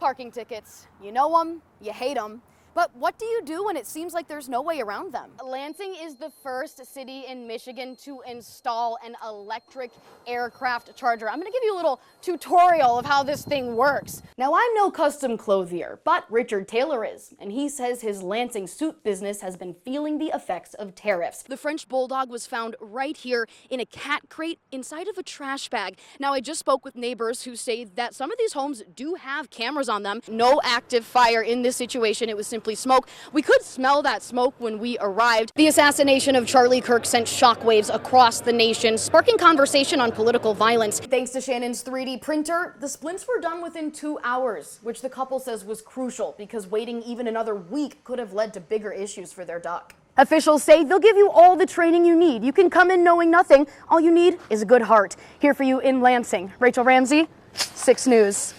Parking tickets. You know them, you hate them. But what do you do when it seems like there's no way around them? Lansing is the first city in Michigan to install an electric aircraft charger. I'm gonna give you a little tutorial of how this thing works. Now, I'm no custom clothier, but Richard Taylor is, and he says his Lansing suit business has been feeling the effects of tariffs. The French bulldog was found right here in a cat crate inside of a trash bag. Now, I just spoke with neighbors who say that some of these homes do have cameras on them. No active fire in this situation. It was simply smoke. We could smell that smoke when we arrived. The assassination of Charlie Kirk sent shockwaves across the nation, sparking conversation on political violence. Thanks to Shannon's 3D printer, the splints were done within 2 hours, which the couple says was crucial because waiting even another week could have led to bigger issues for their duck. Officials say they'll give you all the training you need. You can come in knowing nothing. All you need is a good heart. Here for you in Lansing, Rachel Ramsey, 6 News.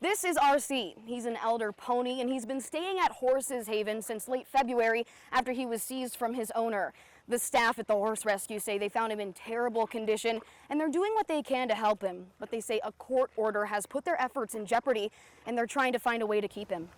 This is RC. He's an elder pony, and he's been staying at Horses Haven since late February after he was seized from his owner. The staff at the horse rescue say they found him in terrible condition, and they're doing what they can to help him. But they say a court order has put their efforts in jeopardy, and they're trying to find a way to keep him.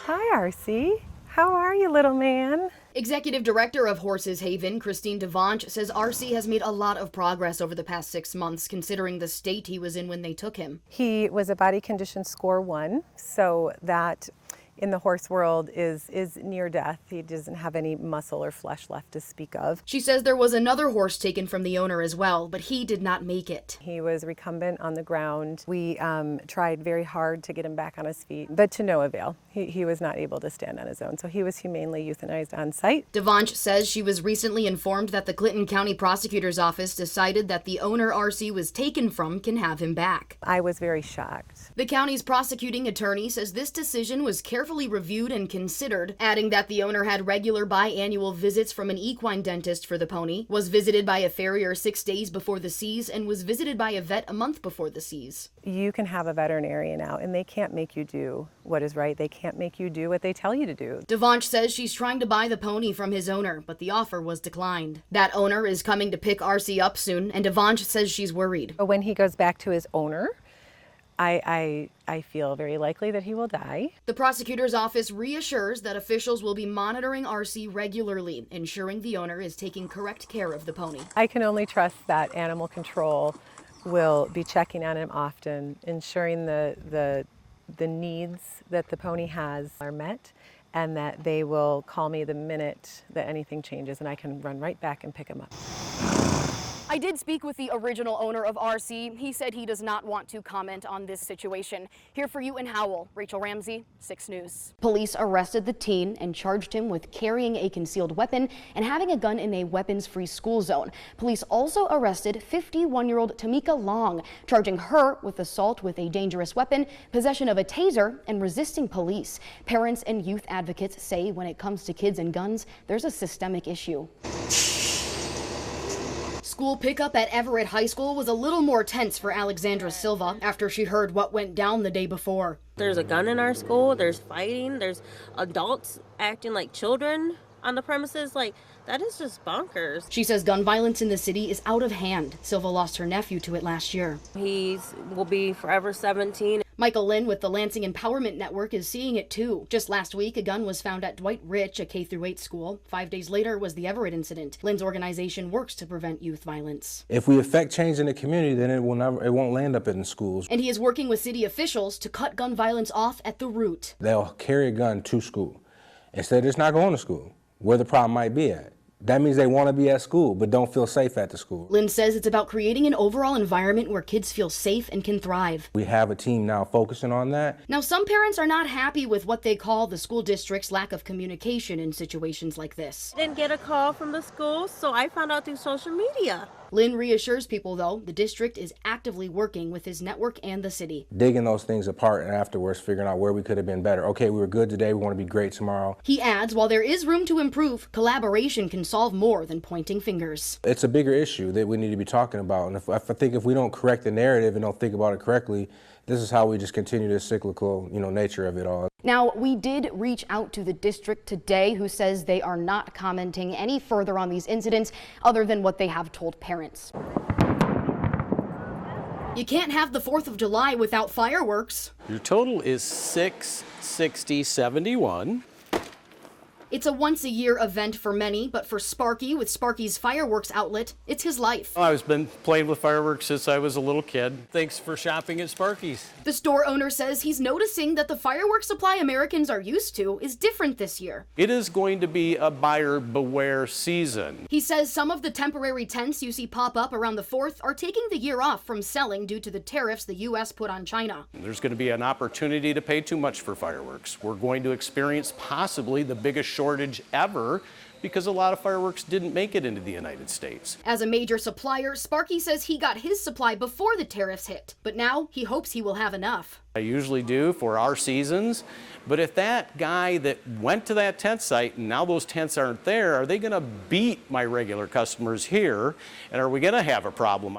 Hi, RC. How are you, little man? Executive Director of Horses Haven, Christine DeVanche, says RC has made a lot of progress over the past 6 months, considering the state he was in when they took him. He was a body condition score 1, so that in the horse world is near death. He doesn't have any muscle or flesh left to speak of. She says there was another horse taken from the owner as well, but he did not make it. He was recumbent on the ground. We tried very hard to get him back on his feet, but to no avail. He was not able to stand on his own, so he was humanely euthanized on site. DeVanche says she was recently informed that the Clinton County Prosecutor's Office decided that the owner RC was taken from can have him back. I was very shocked. The county's prosecuting attorney says this decision was carefully reviewed and considered, adding that the owner had regular biannual visits from an equine dentist for the pony, was visited by a farrier 6 days before the seize, and was visited by a vet a month before the seize. You can have a veterinarian out, and they can't make you do what is right. They can't make you do what they tell you to do. DeVanche says she's trying to buy the pony from his owner, but the offer was declined. That owner is coming to pick RC up soon, and DeVanche says she's worried. When he goes back to his owner, I feel very likely that he will die. The prosecutor's office reassures that officials will be monitoring RC regularly, ensuring the owner is taking correct care of the pony. I can only trust that animal control will be checking on him often, ensuring the needs that the pony has are met, and that they will call me the minute that anything changes, and I can run right back and pick him up. I did speak with the original owner of RC. He said he does not want to comment on this situation. Here for you in Howell, Rachel Ramsey, 6 News. Police arrested the teen and charged him with carrying a concealed weapon and having a gun in a weapons-free school zone. Police also arrested 51-year-old Tamika Long, charging her with assault with a dangerous weapon, possession of a taser, and resisting police. Parents and youth advocates say when it comes to kids and guns, there's a systemic issue. School pickup at Everett High School was a little more tense for Alexandra Silva after she heard what went down the day before. There's a gun in our school, there's fighting, there's adults acting like children on the premises. Like, that is just bonkers. She says gun violence in the city is out of hand. Silva lost her nephew to it last year. He will be forever 17. Michael Lynn with the Lansing Empowerment Network is seeing it too. Just last week, a gun was found at Dwight Rich, a K-8 school. 5 days later was the Everett incident. Lynn's organization works to prevent youth violence. If we affect change in the community, then it won't land up in schools. And he is working with city officials to cut gun violence off at the root. They'll carry a gun to school instead of just not going to school, where the problem might be at. That means they want to be at school, but don't feel safe at the school. Lynn says it's about creating an overall environment where kids feel safe and can thrive. We have a team now focusing on that. Now, some parents are not happy with what they call the school district's lack of communication in situations like this. Didn't get a call from the school, so I found out through social media. Lynn reassures people, though, the district is actively working with his network and the city. Digging those things apart and afterwards figuring out where we could have been better. Okay, we were good today, we want to be great tomorrow. He adds, while there is room to improve, collaboration can solve more than pointing fingers. It's a bigger issue that we need to be talking about. And I think if we don't correct the narrative and don't think about it correctly, this is how we just continue the cyclical, nature of it all. Now, we did reach out to the district today, who says they are not commenting any further on these incidents other than what they have told parents. You can't have the 4th of July without fireworks. Your total is $660.71. It's a once-a-year event for many, but for Sparky, with Sparky's fireworks outlet, it's his life. I've been playing with fireworks since I was a little kid. Thanks for shopping at Sparky's. The store owner says he's noticing that the fireworks supply Americans are used to is different this year. It is going to be a buyer beware season. He says some of the temporary tents you see pop up around the 4th are taking the year off from selling due to the tariffs the U.S. put on China. There's going to be an opportunity to pay too much for fireworks. We're going to experience possibly the biggest shortage ever because a lot of fireworks didn't make it into the United States. As a major supplier, Sparky says he got his supply before the tariffs hit, but now he hopes he will have enough. I usually do for our seasons, but if that guy that went to that tent site and now those tents aren't there, are they going to beat my regular customers here, and are we going to have a problem?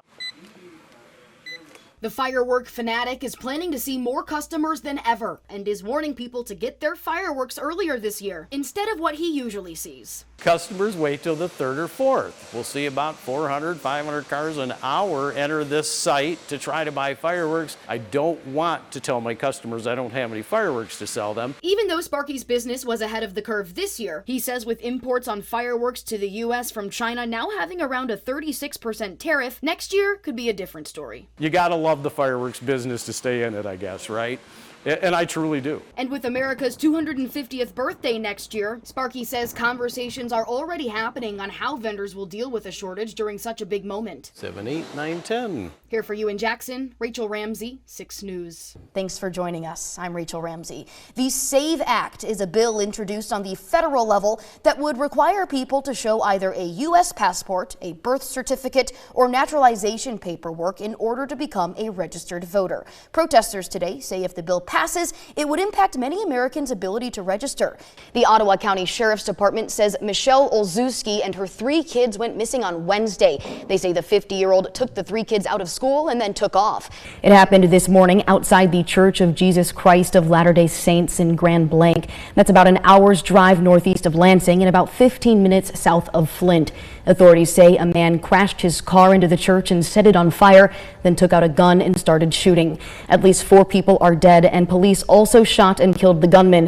The firework fanatic is planning to see more customers than ever and is warning people to get their fireworks earlier this year instead of what he usually sees. Customers wait till the 3rd or 4th. We'll see about 400, 500 cars an hour enter this site to try to buy fireworks. I don't want to tell my customers I don't have any fireworks to sell them. Even though Sparky's business was ahead of the curve this year, he says with imports on fireworks to the U.S. from China now having around a 36% tariff, next year could be a different story. You gotta love the fireworks business to stay in it, I guess, right? And I truly do. And with America's 250th birthday next year, Sparky says conversations are already happening on how vendors will deal with a shortage during such a big moment. 7, 8, 9, 10. Here for you in Jackson, Rachel Ramsey, 6 News. Thanks for joining us. I'm Rachel Ramsey. The SAVE Act is a bill introduced on the federal level that would require people to show either a U.S. passport, a birth certificate, or naturalization paperwork in order to become a registered voter. Protesters today say if the bill passes, it would impact many Americans' ability to register. The Ottawa County Sheriff's Department says Michelle Olszewski and her 3 kids went missing on Wednesday. They say the 50-year-old took the 3 kids out of school and then took off. It happened this morning outside the Church of Jesus Christ of Latter-day Saints in Grand Blanc. That's about an hour's drive northeast of Lansing and about 15 minutes south of Flint. Authorities say a man crashed his car into the church and set it on fire, then took out a gun and started shooting. At least 4 people are dead, and police also shot and killed the gunman.